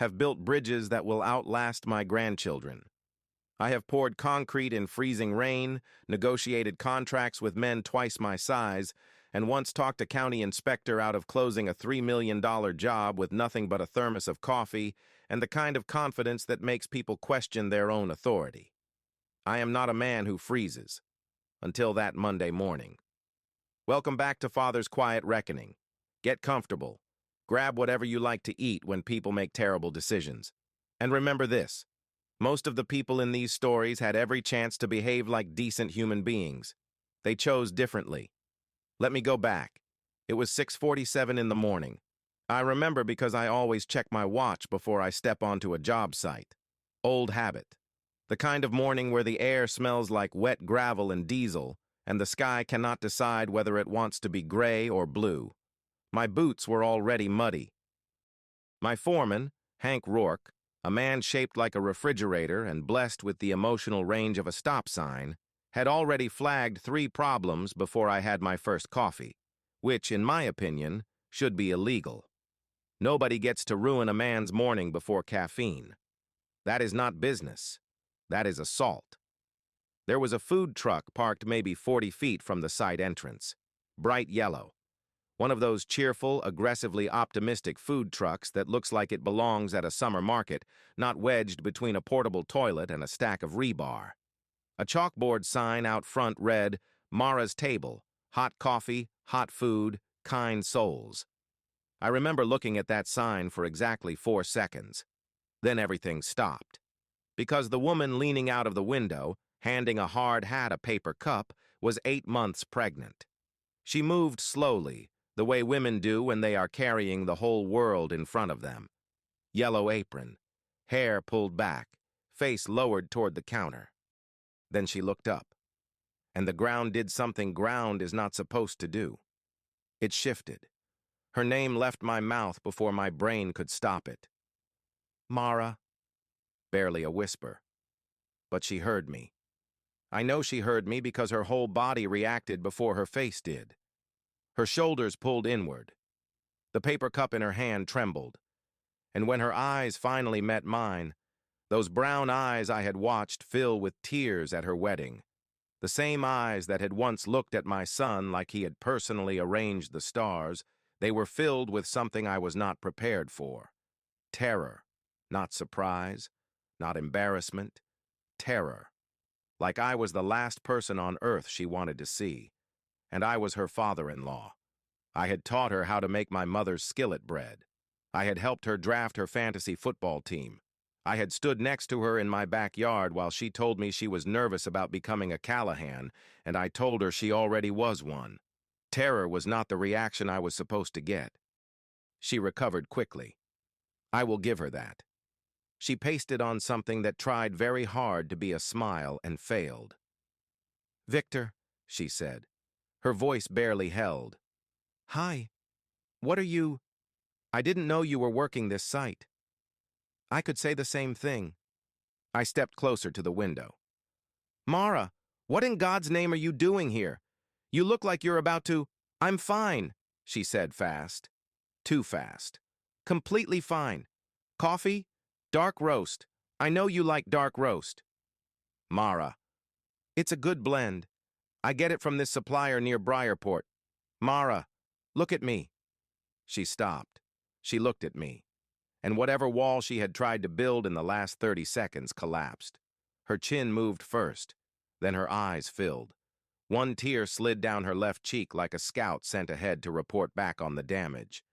have built bridges that will outlast my grandchildren. I have poured concrete in freezing rain, negotiated contracts with men twice my size, and once talked a county inspector out of closing a $3 million job with nothing but a thermos of coffee and the kind of confidence that makes people question their own authority. I am not a man who freezes. Until that Monday morning. Welcome back to Father's Quiet Reckoning. Get comfortable. Grab whatever you like to eat when people make terrible decisions. And remember this. Most of the people in these stories had every chance to behave like decent human beings. They chose differently. Let me go back. It was 6:47 in the morning. I remember because I always check my watch before I step onto a job site. Old habit. The kind of morning where the air smells like wet gravel and diesel, and the sky cannot decide whether it wants to be gray or blue. My boots were already muddy. My foreman, Hank Rourke, a man shaped like a refrigerator and blessed with the emotional range of a stop sign, had already flagged 3 problems before I had my first coffee, which, in my opinion, should be illegal. Nobody gets to ruin a man's morning before caffeine. That is not business. That is assault. There was a food truck parked maybe 40 feet from the site entrance, bright yellow. One of those cheerful, aggressively optimistic food trucks that looks like it belongs at a summer market, not wedged between a portable toilet and a stack of rebar. A chalkboard sign out front read, "Mara's Table, hot coffee, hot food, kind souls." I remember looking at that sign for exactly 4 seconds. Then everything stopped. Because the woman leaning out of the window, handing a hard hat a paper cup, was 8 months pregnant. She moved slowly, the way women do when they are carrying the whole world in front of them. Yellow apron, hair pulled back, face lowered toward the counter. Then she looked up, and the ground did something ground is not supposed to do. It shifted. Her name left my mouth before my brain could stop it. Mara. Barely a whisper. But she heard me. I know she heard me because her whole body reacted before her face did. Her shoulders pulled inward. The paper cup in her hand trembled. And when her eyes finally met mine, those brown eyes I had watched fill with tears at her wedding, the same eyes that had once looked at my son like he had personally arranged the stars, they were filled with something I was not prepared for. Terror, not surprise. Not embarrassment, terror. Like I was the last person on earth she wanted to see, and I was her father-in-law. I had taught her how to make my mother's skillet bread. I had helped her draft her fantasy football team. I had stood next to her in my backyard while she told me she was nervous about becoming a Callahan, and I told her she already was one. Terror was not the reaction I was supposed to get. She recovered quickly. I will give her that. She pasted on something that tried very hard to be a smile and failed. "Victor," she said. Her voice barely held. "Hi. What are you? I didn't know you were working this site." I could say the same thing. I stepped closer to the window. "Mara, what in God's name are you doing here? You look like you're about to—" "I'm fine," she said fast. Too fast. "Completely fine. Coffee? Dark roast. I know you like dark roast." "Mara." "It's a good blend. I get it from this supplier near Briarport. Mara, look at me." She stopped. She looked at me. And whatever wall she had tried to build in the last 30 seconds collapsed. Her chin moved first. Then her eyes filled. One tear slid down her left cheek like a scout sent ahead to report back on the damage.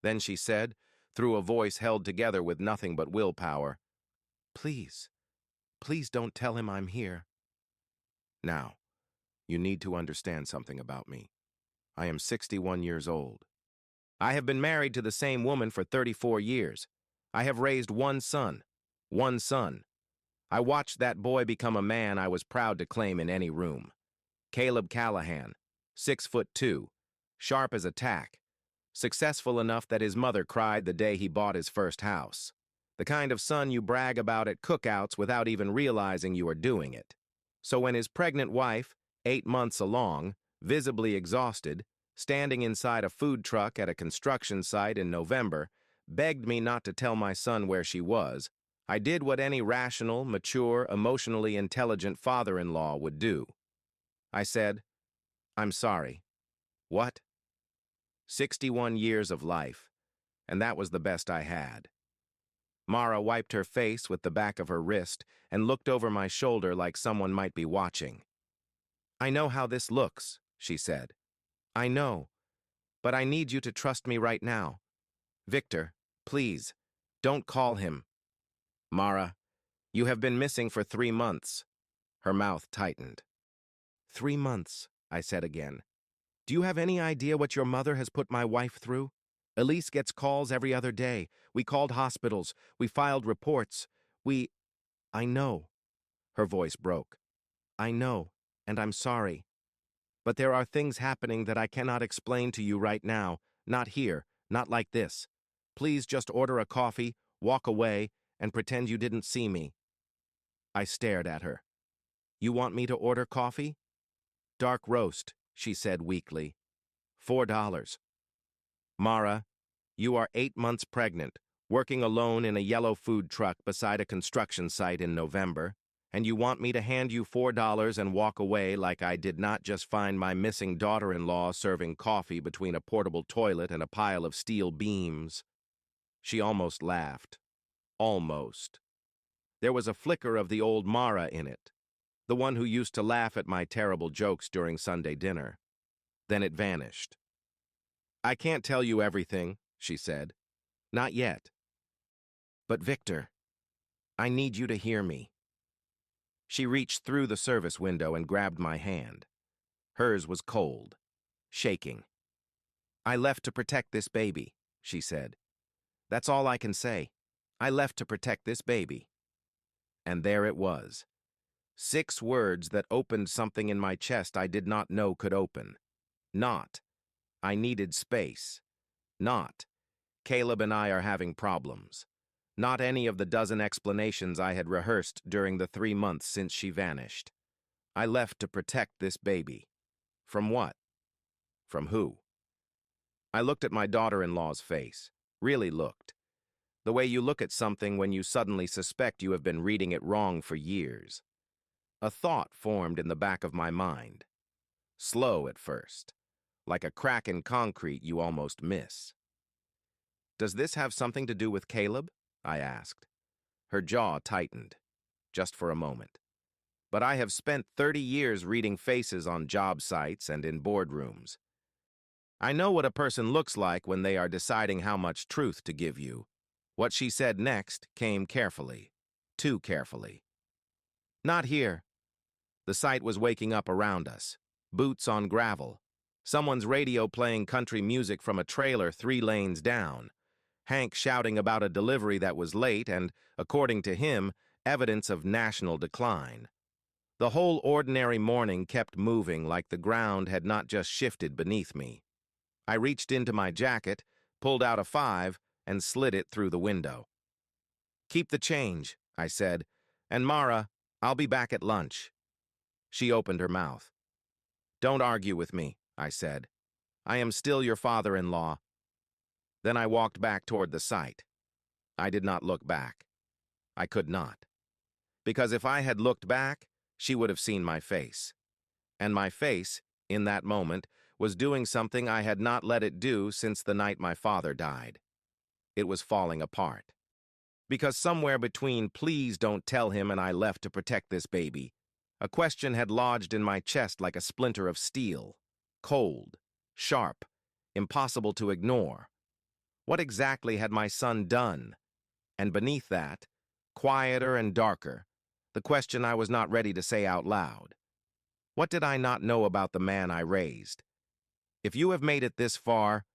Then she said, through a voice held together with nothing but willpower, "Please, please don't tell him I'm here." Now, you need to understand something about me. I am 61 years old. I have been married to the same woman for 34 years. I have raised one son. One son. I watched that boy become a man I was proud to claim in any room. Caleb Callahan, 6'2", sharp as a tack. Successful enough that his mother cried the day he bought his first house. The kind of son you brag about at cookouts without even realizing you are doing it. So when his pregnant wife, 8 months along, visibly exhausted, standing inside a food truck at a construction site in November, begged me not to tell my son where she was, I did what any rational, mature, emotionally intelligent father-in-law would do. I said, "I'm sorry." What? 61 years of life, and that was the best I had. Mara wiped her face with the back of her wrist and looked over my shoulder like someone might be watching. "I know how this looks," she said. "I know, but I need you to trust me right now. Victor, please, don't call him." "Mara, you have been missing for 3 months." Her mouth tightened. 3 months, I said again. "Do you have any idea what your mother has put my wife through? Elise gets calls every other day. We called hospitals. We filed reports. I know." Her voice broke. "I know, and I'm sorry. But there are things happening that I cannot explain to you right now. Not here, not like this. Please just order a coffee, walk away, and pretend you didn't see me." I stared at her. "You want me to order coffee?" "Dark roast," she said weakly. $4. "Mara, you are 8 months pregnant, working alone in a yellow food truck beside a construction site in November, and you want me to hand you $4 and walk away like I did not just find my missing daughter-in-law serving coffee between a portable toilet and a pile of steel beams." She almost laughed. Almost. There was a flicker of the old Mara in it, the one who used to laugh at my terrible jokes during Sunday dinner. Then it vanished. "I can't tell you everything," she said. "Not yet. But Victor, I need you to hear me." She reached through the service window and grabbed my hand. Hers was cold, shaking. "I left to protect this baby," she said. "That's all I can say. I left to protect this baby." And there it was. 6 words that opened something in my chest I did not know could open. Not, "I needed space." Not, "Caleb and I are having problems." Not any of the dozen explanations I had rehearsed during the 3 months since she vanished. I left to protect this baby. From what? From who? I looked at my daughter-in-law's face. Really looked. The way you look at something when you suddenly suspect you have been reading it wrong for years. A thought formed in the back of my mind. Slow at first, like a crack in concrete you almost miss. "Does this have something to do with Caleb?" I asked. Her jaw tightened, just for a moment. "But I have spent 30 years reading faces on job sites and in boardrooms. I know what a person looks like when they are deciding how much truth to give you." What she said next came carefully, too carefully. "Not here." The site was waking up around us. Boots on gravel. Someone's radio playing country music from a trailer 3 lanes down. Hank shouting about a delivery that was late and, according to him, evidence of national decline. The whole ordinary morning kept moving like the ground had not just shifted beneath me. I reached into my jacket, pulled out a 5, and slid it through the window. "Keep the change," I said, "and Mara, I'll be back at lunch." She opened her mouth. "Don't argue with me," I said. "I am still your father-in-law." Then I walked back toward the site. I did not look back. I could not. Because if I had looked back, she would have seen my face. And my face, in that moment, was doing something I had not let it do since the night my father died. It was falling apart. Because somewhere between "please don't tell him" and "I left to protect this baby," a question had lodged in my chest like a splinter of steel. Cold, sharp, impossible to ignore. What exactly had my son done? And beneath that, quieter and darker, the question I was not ready to say out loud. What did I not know about the man I raised? If you have made it this far,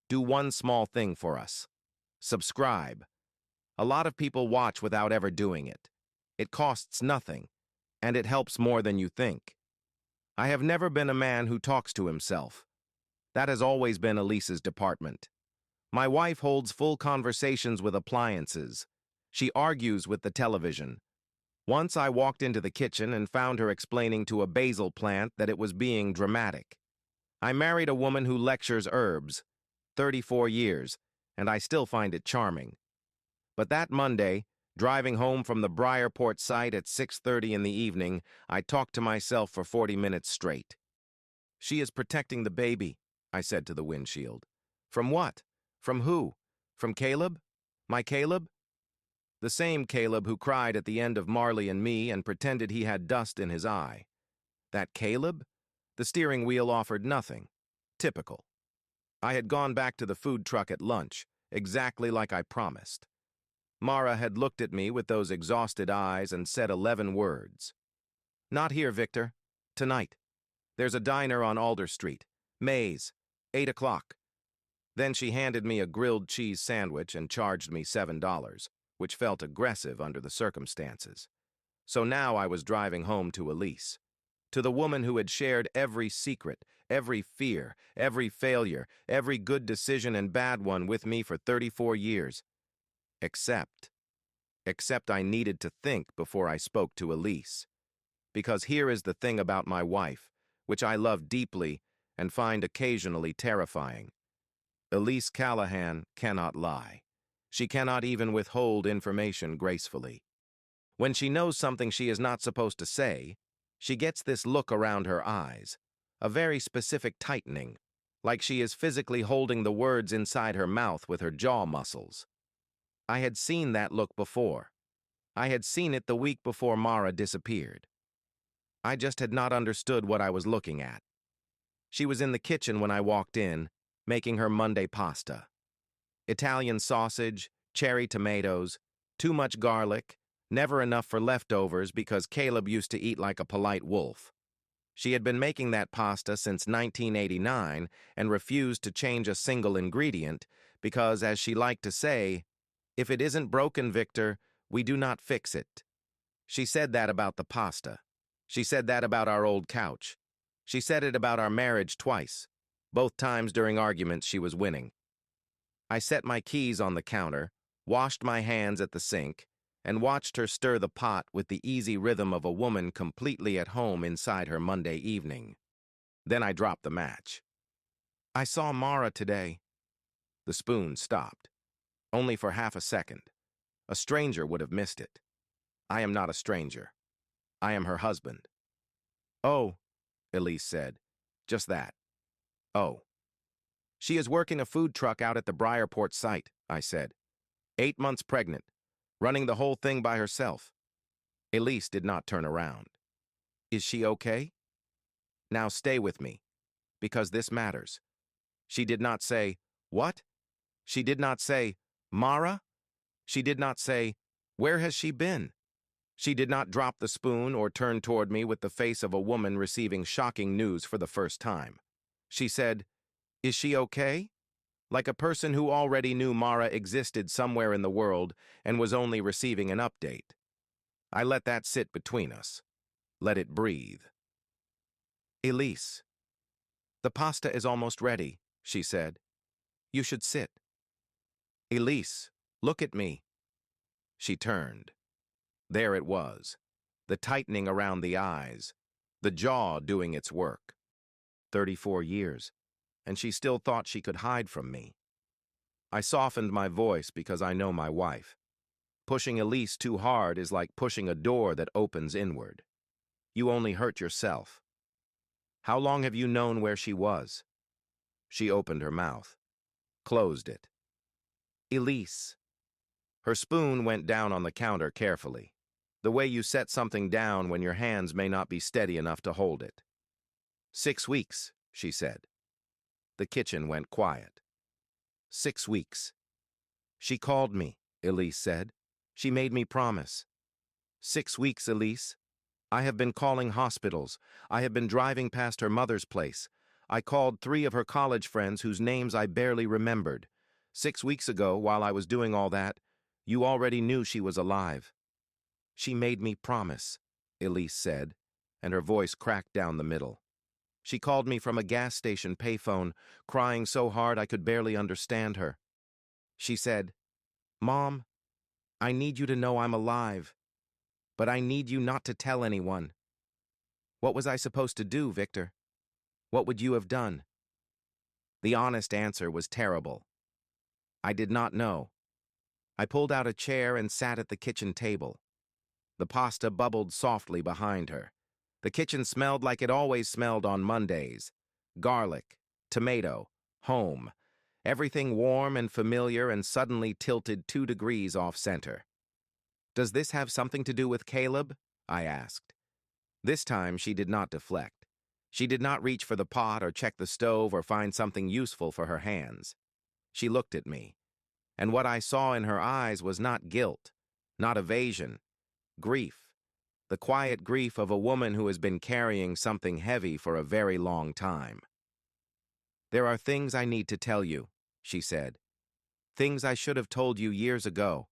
do one small thing for us. Subscribe. A lot of people watch without ever doing it. It costs nothing, and it helps more than you think. I have never been a man who talks to himself. That has always been Elise's department. My wife holds full conversations with appliances. She argues with the television. Once I walked into the kitchen and found her explaining to a basil plant that it was being dramatic. I married a woman who lectures herbs, 34 years, and I still find it charming. But that Monday, driving home from the Briarport site at 6:30 in the evening, I talked to myself for 40 minutes straight. "She is protecting the baby," I said to the windshield. "From what? From who? From Caleb? My Caleb? The same Caleb who cried at the end of Marley and Me and pretended he had dust in his eye. That Caleb? The steering wheel offered nothing. Typical. I had gone back to the food truck at lunch, exactly like I promised. Mara had looked at me with those exhausted eyes and said 11 words. "Not here, Victor. Tonight. There's a diner on Alder Street. Mays. 8 o'clock. Then she handed me a grilled cheese sandwich and charged me $7, which felt aggressive under the circumstances. So now I was driving home to Elise, to the woman who had shared every secret, every fear, every failure, every good decision and bad one with me for 34 years. Except I needed to think before I spoke to Elise. Because here is the thing about my wife, which I love deeply and find occasionally terrifying. Elise Callahan cannot lie. She cannot even withhold information gracefully. When she knows something she is not supposed to say, she gets this look around her eyes, a very specific tightening, like she is physically holding the words inside her mouth with her jaw muscles. I had seen that look before. I had seen it the week before Mara disappeared. I just had not understood what I was looking at. She was in the kitchen when I walked in, making her Monday pasta. Italian sausage, cherry tomatoes, too much garlic, never enough for leftovers because Caleb used to eat like a polite wolf. She had been making that pasta since 1989 and refused to change a single ingredient because, as she liked to say, "If it isn't broken, Victor, we do not fix it." She said that about the pasta. She said that about our old couch. She said it about our marriage twice. Both times during arguments she was winning. I set my keys on the counter, washed my hands at the sink, and watched her stir the pot with the easy rhythm of a woman completely at home inside her Monday evening. Then I dropped the match. "I saw Mara today." The spoon stopped. Only for half a second. A stranger would have missed it. I am not a stranger. I am her husband. "Oh," Elise said. "Just that. Oh." "She is working a food truck out at the Briarport site," I said. 8 months pregnant, running the whole thing by herself. Elise did not turn around. "Is she okay?" "Now stay with me, because this matters." She did not say, "What?" She did not say, "Mara?" She did not say, "Where has she been?" She did not drop the spoon or turn toward me with the face of a woman receiving shocking news for the first time. She said, "Is she okay?" Like a person who already knew Mara existed somewhere in the world and was only receiving an update. I let that sit between us. Let it breathe. "Elise, the pasta is almost ready," she said. "You should sit." "Elise, look at me." She turned. There it was, the tightening around the eyes, the jaw doing its work. 34 years, and she still thought she could hide from me. I softened my voice because I know my wife. Pushing Elise too hard is like pushing a door that opens inward. You only hurt yourself. "How long have you known where she was?" She opened her mouth, closed it. "Elise." Her spoon went down on the counter carefully, the way you set something down when your hands may not be steady enough to hold it. 6 weeks, she said. The kitchen went quiet. 6 weeks. "She called me," Elise said. "She made me promise." 6 weeks, Elise. I have been calling hospitals. I have been driving past her mother's place. I called 3 of her college friends whose names I barely remembered. 6 weeks ago, while I was doing all that, you already knew she was alive. "She made me promise," Elise said, and her voice cracked down the middle. She called me from a gas station payphone, crying so hard I could barely understand her. She said, "Mom, I need you to know I'm alive, but I need you not to tell anyone." What was I supposed to do, Victor? What would you have done? The honest answer was terrible. I did not know. I pulled out a chair and sat at the kitchen table. The pasta bubbled softly behind her. The kitchen smelled like it always smelled on Mondays. Garlic, tomato, home. Everything warm and familiar and suddenly tilted 2 degrees off-center. "Does this have something to do with Caleb?" I asked. This time she did not deflect. She did not reach for the pot or check the stove or find something useful for her hands. She looked at me, and what I saw in her eyes was not guilt, not evasion, grief. The quiet grief of a woman who has been carrying something heavy for a very long time. "There are things I need to tell you," she said. "Things I should have told you years ago.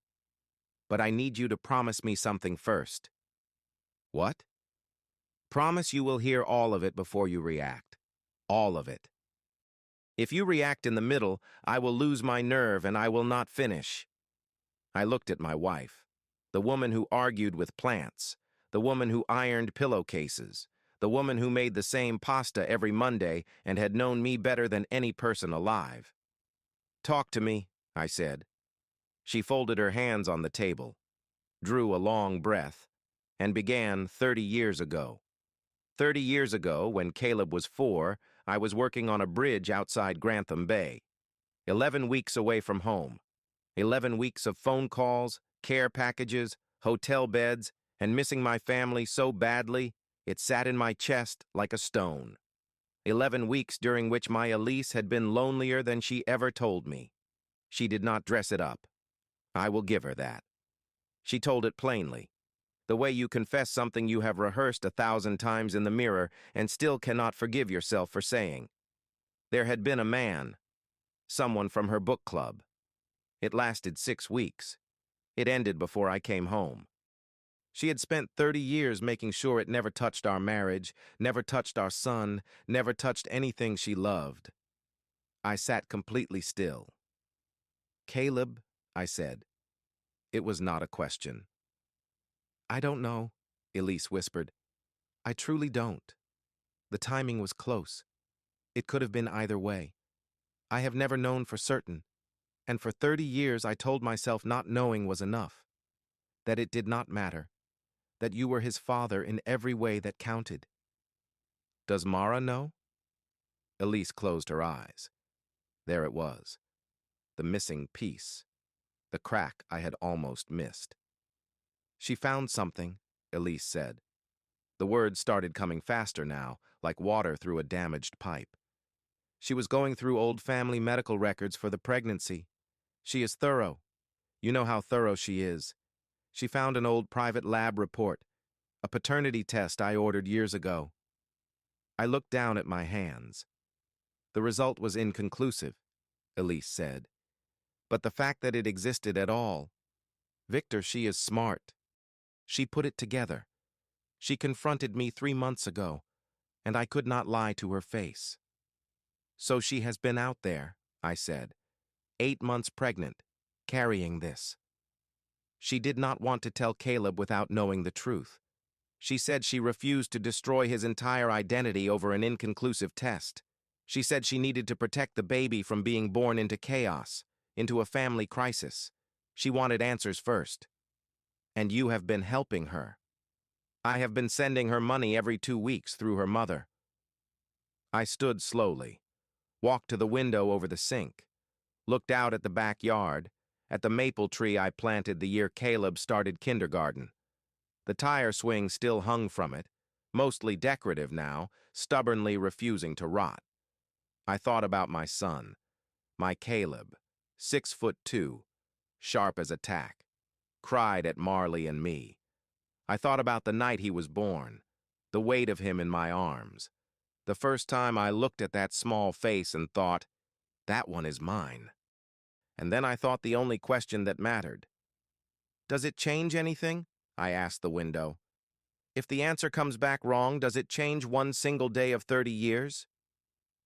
But I need you to promise me something first." "What?" "Promise you will hear all of it before you react. All of it. If you react in the middle, I will lose my nerve and I will not finish." I looked at my wife, the woman who argued with plants, the woman who ironed pillowcases, the woman who made the same pasta every Monday and had known me better than any person alive. "Talk to me," I said. She folded her hands on the table, drew a long breath, and began 30 years ago. 30 years ago, when Caleb was 4, I was working on a bridge outside Grantham Bay. 11 weeks away from home. 11 weeks of phone calls, care packages, hotel beds, and missing my family so badly, it sat in my chest like a stone. 11 weeks during which my Elise had been lonelier than she ever told me. She did not dress it up. I will give her that. She told it plainly. The way you confess something you have rehearsed 1,000 times in the mirror and still cannot forgive yourself for saying. There had been a man, someone from her book club. It lasted 6 weeks. It ended before I came home. She had spent 30 years making sure it never touched our marriage, never touched our son, never touched anything she loved. I sat completely still. "Caleb," I said. It was not a question. "I don't know," Elise whispered. "I truly don't. The timing was close. It could have been either way. I have never known for certain, and for 30 years I told myself not knowing was enough, that it did not matter, that you were his father in every way that counted." "Does Mara know?" Elise closed her eyes. There it was, the missing piece, the crack I had almost missed. "She found something," Elise said. The words started coming faster now, like water through a damaged pipe. "She was going through old family medical records for the pregnancy. She is thorough. You know how thorough she is. She found an old private lab report, a paternity test I ordered years ago." I looked down at my hands. "The result was inconclusive," Elise said. "But the fact that it existed at all. Victor, she is smart. She put it together. She confronted me 3 months ago, and I could not lie to her face." "So she has been out there," I said, 8 months pregnant, carrying this. She did not want to tell Caleb without knowing the truth. She said she refused to destroy his entire identity over an inconclusive test. She said she needed to protect the baby from being born into chaos, into a family crisis. She wanted answers first. And you have been helping her. I have been sending her money every 2 weeks through her mother." I stood slowly, walked to the window over the sink, looked out at the backyard, at the maple tree I planted the year Caleb started kindergarten. The tire swing still hung from it, mostly decorative now, stubbornly refusing to rot. I thought about my son, my Caleb, 6'2", sharp as a tack, cried at Marley and me. I thought about the night he was born, the weight of him in my arms. The first time I looked at that small face and thought, that one is mine. And then I thought the only question that mattered. "Does it change anything?" I asked the window. "If the answer comes back wrong, does it change one single day of 30 years?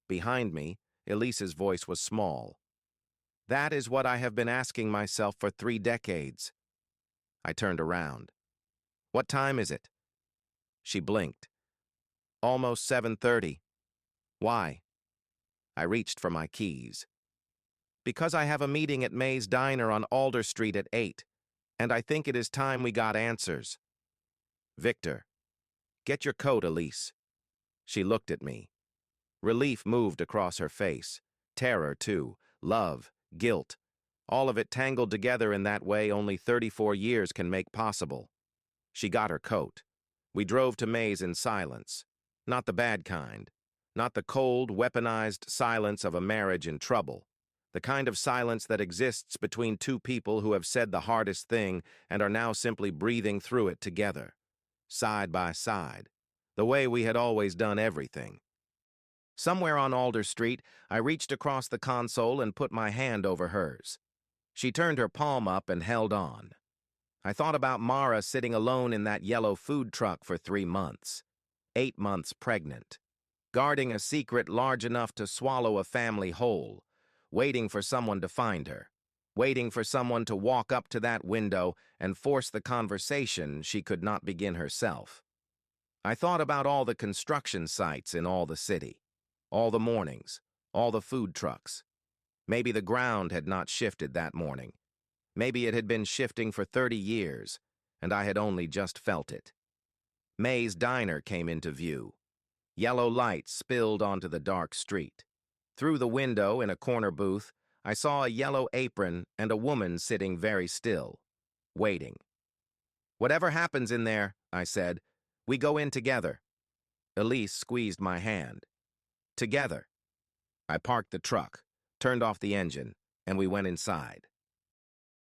Behind me, Elise's voice was small. "That is what I have been asking myself for 3 decades. I turned around. "What time is it?" She blinked. "Almost 7:30. Why?" I reached for my keys. Because I have a meeting at May's Diner on Alder Street at 8, and I think it is time we got answers. Victor, get your coat, Elise. She looked at me. Relief moved across her face. Terror, too. Love. Guilt. All of it tangled together in that way only 34 years can make possible. She got her coat. We drove to May's in silence. Not the bad kind. Not the cold, weaponized silence of a marriage in trouble. The kind of silence that exists between two people who have said the hardest thing and are now simply breathing through it together. Side by side. The way we had always done everything. Somewhere on Alder Street, I reached across the console and put my hand over hers. She turned her palm up and held on. I thought about Mara sitting alone in that yellow food truck for 3 months. 8 months pregnant. Guarding a secret large enough to swallow a family whole. Waiting for someone to find her. Waiting for someone to walk up to that window and force the conversation she could not begin herself. I thought about all the construction sites in all the city. All the mornings. All the food trucks. Maybe the ground had not shifted that morning. Maybe it had been shifting for 30 years, and I had only just felt it. May's Diner came into view. Yellow lights spilled onto the dark street. Through the window in a corner booth, I saw a yellow apron and a woman sitting very still, waiting. "Whatever happens in there," I said, "we go in together." Elise squeezed my hand. Together. I parked the truck, turned off the engine, and we went inside.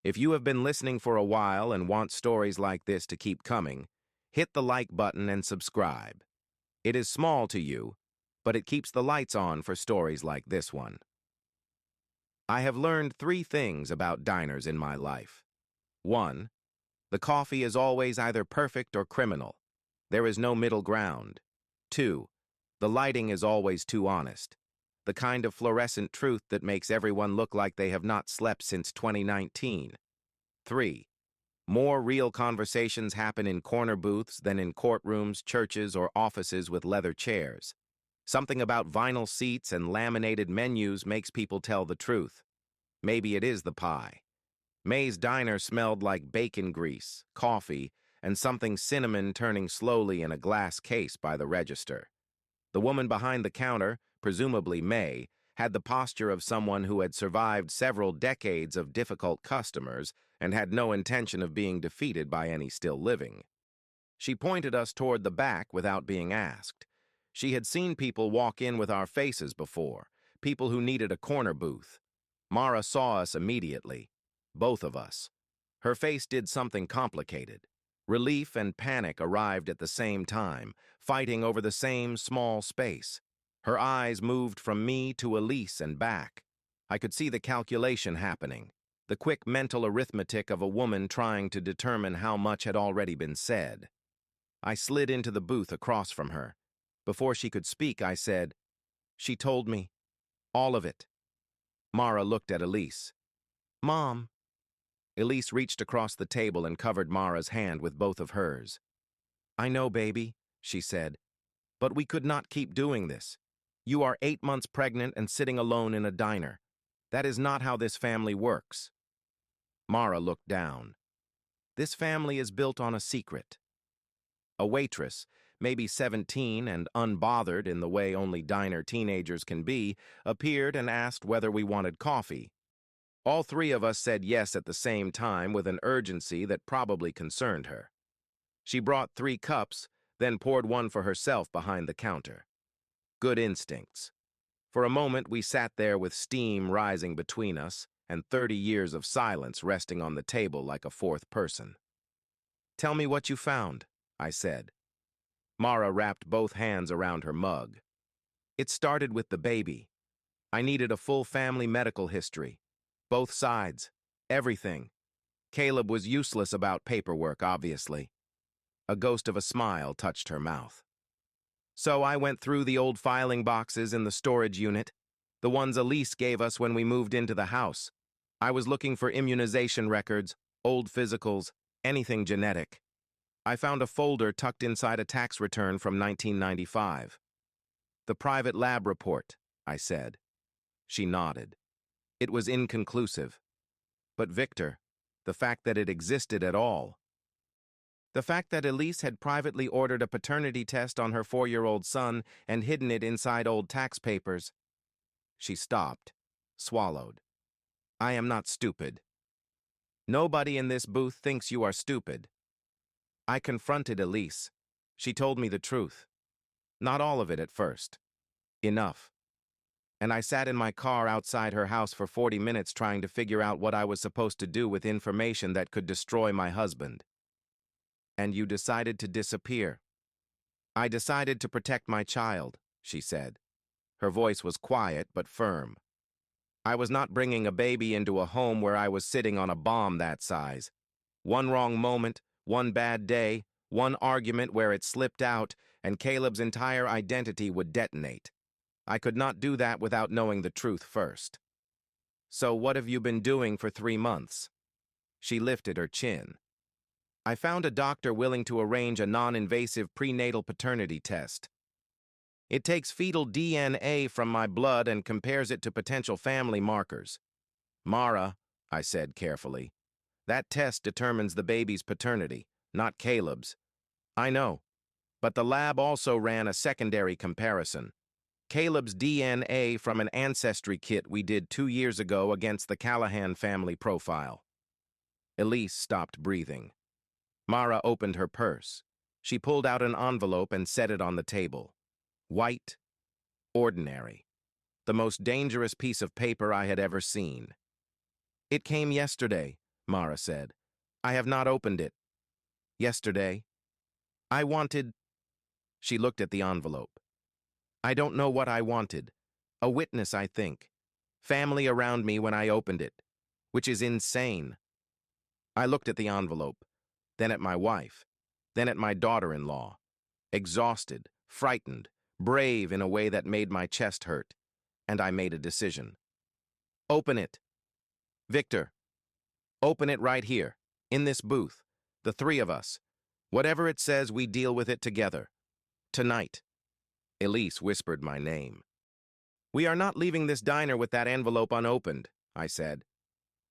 If you have been listening for a while and want stories like this to keep coming, hit the like button and subscribe. It is small to you, but it keeps the lights on for stories like this one. I have learned 3 things about diners in my life. 1. The coffee is always either perfect or criminal. There is no middle ground. 2. The lighting is always too honest. The kind of fluorescent truth that makes everyone look like they have not slept since 2019. 3. More real conversations happen in corner booths than in courtrooms, churches, or offices with leather chairs. Something about vinyl seats and laminated menus makes people tell the truth. Maybe it is the pie. May's Diner smelled like bacon grease, coffee, and something cinnamon turning slowly in a glass case by the register. The woman behind the counter, presumably May, had the posture of someone who had survived several decades of difficult customers and had no intention of being defeated by any still living. She pointed us toward the back without being asked. She had seen people walk in with our faces before, people who needed a corner booth. Mara saw us immediately, both of us. Her face did something complicated. Relief and panic arrived at the same time, fighting over the same small space. Her eyes moved from me to Elise and back. I could see the calculation happening, the quick mental arithmetic of a woman trying to determine how much had already been said. I slid into the booth across from her. Before she could speak, I said, "She told me. All of it." Mara looked at Elise. "Mom." Elise reached across the table and covered Mara's hand with both of hers. "I know, baby," she said, "but we could not keep doing this. You are 8 months pregnant and sitting alone in a diner. That is not how this family works." Mara looked down. "This family is built on a secret." A waitress, maybe 17 and unbothered in the way only diner teenagers can be, appeared and asked whether we wanted coffee. All 3 of us said yes at the same time with an urgency that probably concerned her. She brought 3 cups, then poured one for herself behind the counter. Good instincts. For a moment we sat there with steam rising between us and 30 years of silence resting on the table like a 4th person. "Tell me what you found," I said. Mara wrapped both hands around her mug. "It started with the baby. I needed a full family medical history. Both sides. Everything. Caleb was useless about paperwork, obviously." A ghost of a smile touched her mouth. "So I went through the old filing boxes in the storage unit, the ones Elise gave us when we moved into the house. I was looking for immunization records, old physicals, anything genetic. I found a folder tucked inside a tax return from 1995. "The private lab report," I said. She nodded. It was inconclusive. But Victor, the fact that it existed at all. The fact that Elise had privately ordered a paternity test on her 4-year-old son and hidden it inside old tax papers. She stopped, swallowed. I am not stupid. Nobody in this booth thinks you are stupid. I confronted Elise. She told me the truth. Not all of it at first. Enough. And I sat in my car outside her house for 40 minutes trying to figure out what I was supposed to do with information that could destroy my husband. And you decided to disappear. I decided to protect my child, she said. Her voice was quiet but firm. I was not bringing a baby into a home where I was sitting on a bomb that size. One wrong moment, one bad day, one argument where it slipped out, and Caleb's entire identity would detonate. I could not do that without knowing the truth first. So what have you been doing for 3 months? She lifted her chin. I found a doctor willing to arrange a non-invasive prenatal paternity test. It takes fetal DNA from my blood and compares it to potential family markers. Mara, I said carefully, that test determines the baby's paternity, not Caleb's. I know, but the lab also ran a secondary comparison. Caleb's DNA from an ancestry kit we did 2 years ago against the Callahan family profile. Elise stopped breathing. Mara opened her purse. She pulled out an envelope and set it on the table. White, ordinary. The most dangerous piece of paper I had ever seen. It came yesterday, Mara said. I have not opened it. Yesterday. I wanted... She looked at the envelope. I don't know what I wanted. A witness, I think. Family around me when I opened it, which is insane. I looked at the envelope, then at my wife, then at my daughter-in-law. Exhausted, frightened, brave in a way that made my chest hurt, and I made a decision. Open it. Victor, open it right here, in this booth, the 3 of us. Whatever it says, we deal with it together. Tonight. Elise whispered my name. We are not leaving this diner with that envelope unopened, I said.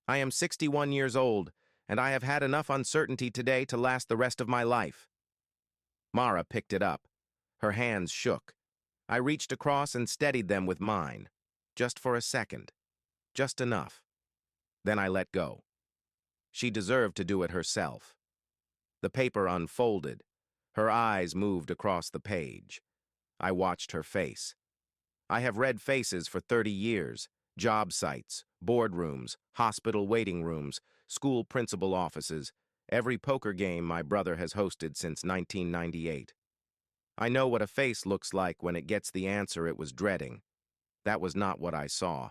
I am 61 years old, and I have had enough uncertainty today to last the rest of my life. Mara picked it up. Her hands shook. I reached across and steadied them with mine. Just for a second. Just enough. Then I let go. She deserved to do it herself. The paper unfolded. Her eyes moved across the page. I watched her face. I have read faces for 30 years. Job sites, boardrooms, hospital waiting rooms, school principal offices, every poker game my brother has hosted since 1998. I know what a face looks like when it gets the answer it was dreading. That was not what I saw.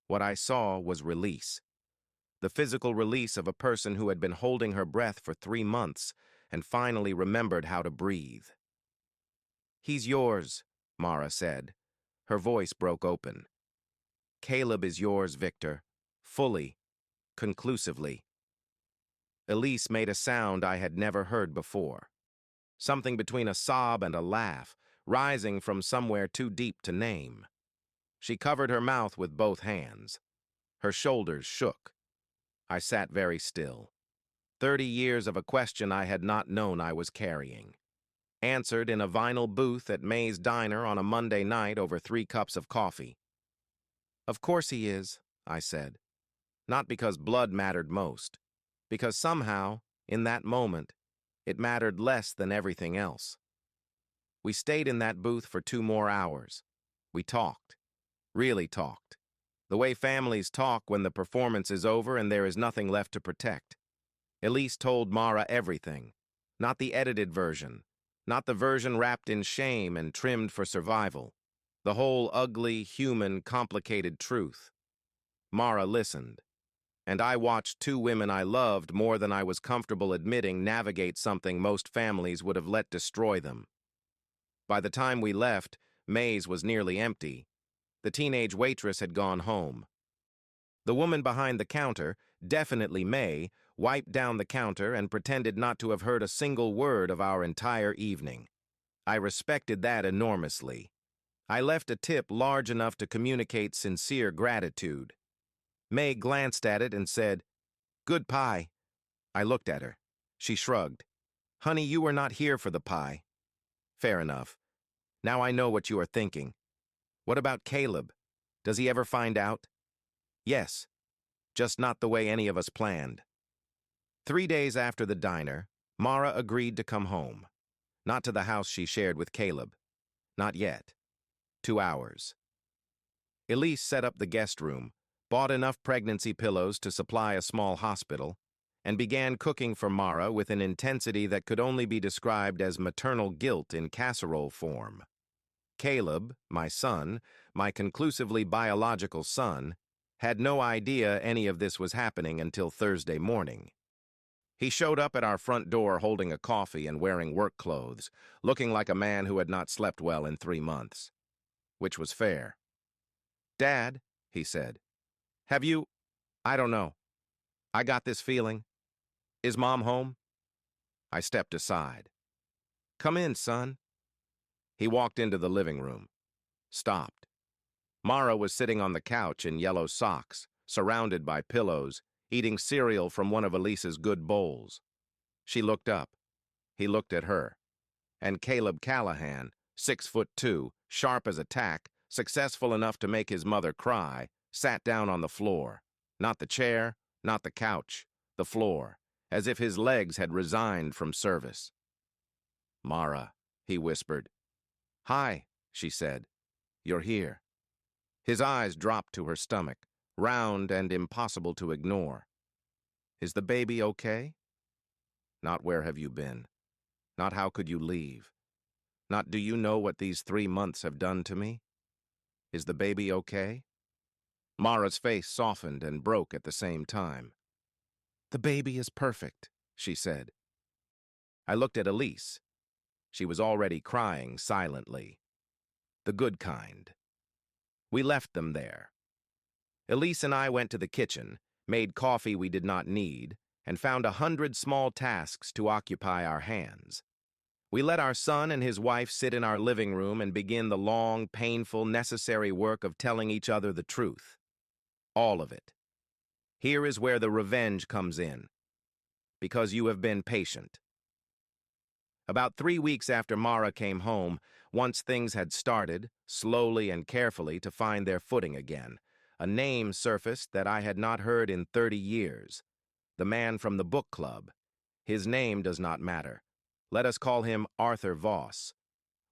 What I saw was release. The physical release of a person who had been holding her breath for 3 months and finally remembered how to breathe. He's yours, Mara said. Her voice broke open. Caleb is yours, Victor. Fully. Conclusively. Elise made a sound I had never heard before. Something between a sob and a laugh, rising from somewhere too deep to name. She covered her mouth with both hands. Her shoulders shook. I sat very still. 30 years of a question I had not known I was carrying. Answered in a vinyl booth at May's Diner on a Monday night over 3 cups of coffee. Of course he is, I said. Not because blood mattered most. Because somehow, in that moment, it mattered less than everything else. We stayed in that booth for 2 more hours. We talked. Really talked. The way families talk when the performance is over and there is nothing left to protect. Elise told Mara everything. Not the edited version. Not the version wrapped in shame and trimmed for survival. The whole ugly, human, complicated truth. Mara listened. And I watched 2 women I loved more than I was comfortable admitting navigate something most families would have let destroy them. By the time we left, May's was nearly empty. The teenage waitress had gone home. The woman behind the counter, definitely May, wiped down the counter and pretended not to have heard a single word of our entire evening. I respected that enormously. I left a tip large enough to communicate sincere gratitude. May glanced at it and said, "Good pie." I looked at her. She shrugged. "Honey, you were not here for the pie." "Fair enough. Now I know what you are thinking. What about Caleb? Does he ever find out?" "Yes, just not the way any of us planned." 3 days after the diner, Mara agreed to come home. Not to the house she shared with Caleb. Not yet. 2 hours. Elise set up the guest room, bought enough pregnancy pillows to supply a small hospital, and began cooking for Mara with an intensity that could only be described as maternal guilt in casserole form. Caleb, my son, my conclusively biological son, had no idea any of this was happening until Thursday morning. He showed up at our front door holding a coffee and wearing work clothes, looking like a man who had not slept well in 3 months. Which was fair. "Dad," he said, "have you... I don't know. I got this feeling. Is Mom home?" I stepped aside. "Come in, son." He walked into the living room. Stopped. Mara was sitting on the couch in yellow socks, surrounded by pillows, eating cereal from one of Elise's good bowls. She looked up. He looked at her. And Caleb Callahan, 6'2", sharp as a tack, successful enough to make his mother cry, sat down on the floor. Not the chair, not the couch, the floor, as if his legs had resigned from service. "Mara," he whispered. "Hi," she said. "You're here." His eyes dropped to her stomach, round and impossible to ignore. "Is the baby okay?" Not "where have you been?" Not "how could you leave?" Not "do you know what these 3 months have done to me?" Is the baby okay? Mara's face softened and broke at the same time. "The baby is perfect," she said. I looked at Elise. She was already crying silently. The good kind. We left them there. Elise and I went to the kitchen, made coffee we did not need, and found 100 small tasks to occupy our hands. We let our son and his wife sit in our living room and begin the long, painful, necessary work of telling each other the truth. All of it. Here is where the revenge comes in. Because you have been patient. About 3 weeks after Mara came home, once things had started, slowly and carefully, to find their footing again, a name surfaced that I had not heard in 30 years. The man from the book club. His name does not matter. Let us call him Arthur Voss.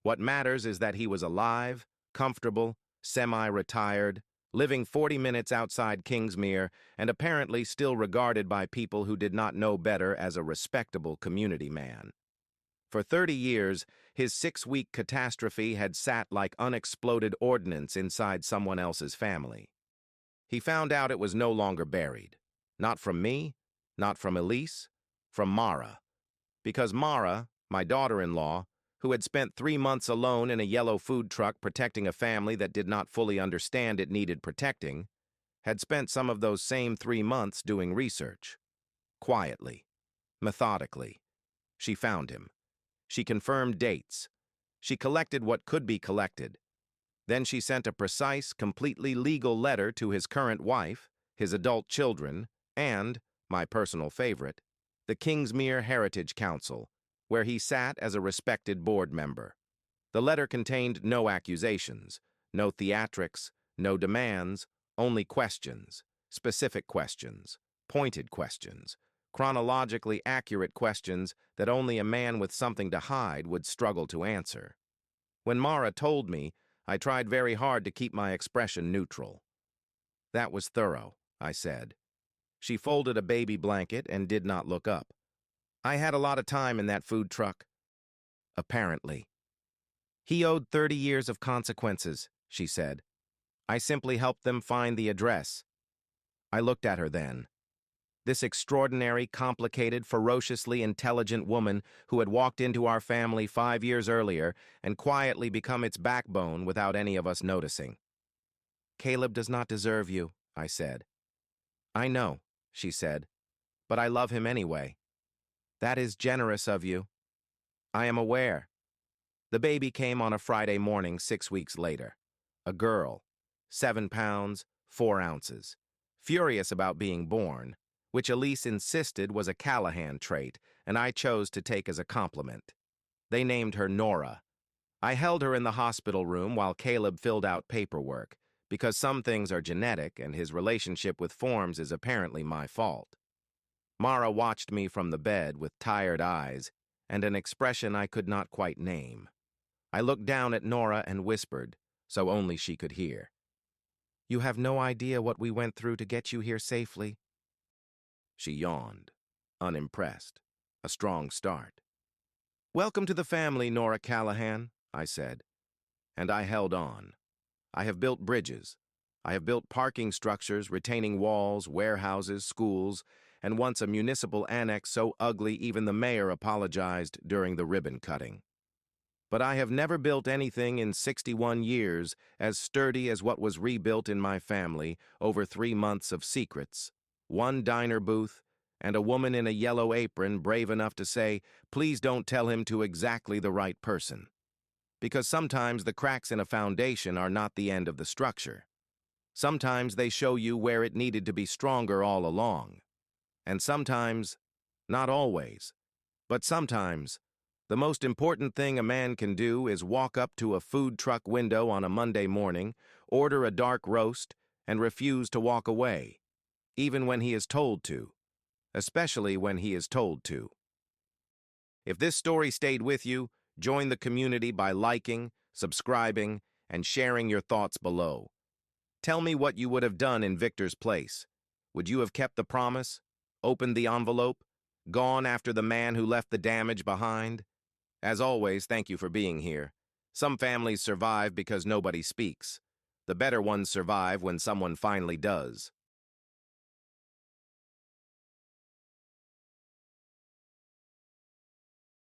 What matters is that he was alive, comfortable, semi-retired, living 40 minutes outside Kingsmere, and apparently still regarded by people who did not know better as a respectable community man. For 30 years, his 6-week catastrophe had sat like unexploded ordnance inside someone else's family. He found out it was no longer buried. Not from me, not from Elise, from Mara. Because Mara, my daughter-in-law, who had spent 3 months alone in a yellow food truck protecting a family that did not fully understand it needed protecting, had spent some of those same 3 months doing research. Quietly, methodically. She found him. She confirmed dates. She collected what could be collected. Then she sent a precise, completely legal letter to his current wife, his adult children, and, my personal favorite, the Kingsmere Heritage Council, where he sat as a respected board member. The letter contained no accusations, no theatrics, no demands, only questions, specific questions, pointed questions, chronologically accurate questions that only a man with something to hide would struggle to answer. When Mara told me, I tried very hard to keep my expression neutral. "That was thorough," I said. She folded a baby blanket and did not look up. "I had a lot of time in that food truck." "Apparently." "He owed 30 years of consequences," she said. "I simply helped them find the address." I looked at her then. This extraordinary, complicated, ferociously intelligent woman who had walked into our family 5 years earlier and quietly become its backbone without any of us noticing. "Caleb does not deserve you," I said. "I know," she said, "but I love him anyway." "That is generous of you." "I am aware." The baby came on a Friday morning 6 weeks later. A girl, 7 pounds, 4 ounces. furious about being born, which Elise insisted was a Callahan trait, and I chose to take as a compliment. They named her Nora. I held her in the hospital room while Caleb filled out paperwork, because some things are genetic and his relationship with forms is apparently my fault. Mara watched me from the bed with tired eyes and an expression I could not quite name. I looked down at Nora and whispered, so only she could hear. "You have no idea what we went through to get you here safely." She yawned, unimpressed. A strong start. "Welcome to the family, Nora Callahan," I said. And I held on. I have built bridges. I have built parking structures, retaining walls, warehouses, schools, and once a municipal annex so ugly even the mayor apologized during the ribbon cutting. But I have never built anything in 61 years as sturdy as what was rebuilt in my family over 3 months of secrets, one diner booth, and a woman in a yellow apron brave enough to say, "Please don't tell him to exactly the right person." Because sometimes the cracks in a foundation are not the end of the structure. Sometimes they show you where it needed to be stronger all along. And sometimes, not always, but sometimes, the most important thing a man can do is walk up to a food truck window on a Monday morning, order a dark roast, and refuse to walk away, even when he is told to, especially when he is told to. If this story stayed with you, join the community by liking, subscribing, and sharing your thoughts below. Tell me what you would have done in Victor's place. Would you have kept the promise, opened the envelope, gone after the man who left the damage behind? As always, thank you for being here. Some families survive because nobody speaks. The better ones survive when someone finally does.